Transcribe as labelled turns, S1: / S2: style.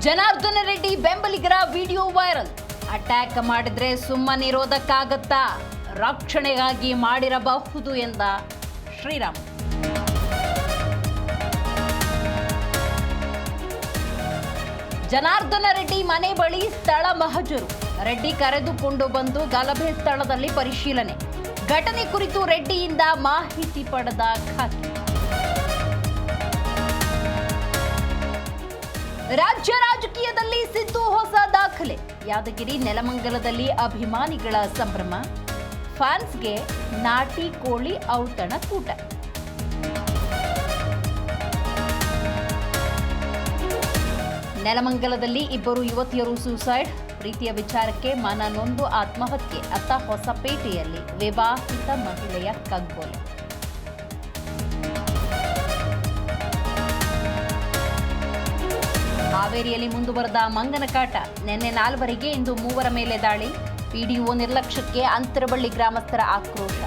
S1: ಜನಾರ್ದನ ರೆಡ್ಡಿ ಬೆಂಬಲಿಗರ video viral. Attack ಮಾಡಿದ್ರೆ ಸುಮ್ಮನಿರೋದಕ್ಕಾಗತ್ತಾ? ರಕ್ಷಣೆಗಾಗಿ ಮಾಡಿರಬಹುದು ಎಂದ ಶ್ರೀರಾಮ್. ಜನಾರ್ದನ ರೆಡ್ಡಿ ಮನೆ ಬಳಿ ಸ್ಥಳ ಮಹಜರು. ರೆಡ್ಡಿ ಕರೆದುಕೊಂಡು ಬಂದು ಗಲಭೆ ಸ್ಥಳದಲ್ಲಿ ಪರಿಶೀಲನೆ. ಘಟನೆ ಕುರಿತು ರೆಡ್ಡಿಯಿಂದ ಮಾಹಿತಿ ಪಡೆದ ಖಾಕಿ. ರಾಜ್ಯ ರಾಜಕೀಯದಲ್ಲಿ ಸಿದ್ದು ಹೊಸ ದಾಖಲೆ. ಯಾದಗಿರಿ ನೆಲಮಂಗಲದಲ್ಲಿ ಅಭಿಮಾನಿಗಳ ಸಂಭ್ರಮ. ಫ್ಯಾನ್ಸ್ಗೆ ನಾಟಿ ಕೋಳಿ ಔತಣ ಕೂಟ. ನೆಲಮಂಗಲದಲ್ಲಿ ಇಬ್ಬರು ಯುವತಿಯರು ಸೂಸೈಡ್. ಪ್ರೀತಿಯ ವಿಚಾರಕ್ಕೆ ಮನನೊಂದು ಆತ್ಮಹತ್ಯೆ. ಅತ್ತ ಹೊಸಪೇಟೆಯಲ್ಲಿ ವಿವಾಹಿತ ಮಹಿಳೆಯ ಕಗ್ಗೊಲೆ. ಹಾವೇರಿಯಲ್ಲಿ ಮುಂದುವರೆದ ಮಂಗನ ಕಾಟ. ನಿನ್ನೆ 4 ಇಂದು 3 ಮೇಲೆ ದಾಳಿ. ಪಿಡಿಒ ನಿರ್ಲಕ್ಷ್ಯಕ್ಕೆ ಅಂತರಬಳ್ಳಿ ಗ್ರಾಮಸ್ಥರ ಆಕ್ರೋಶ.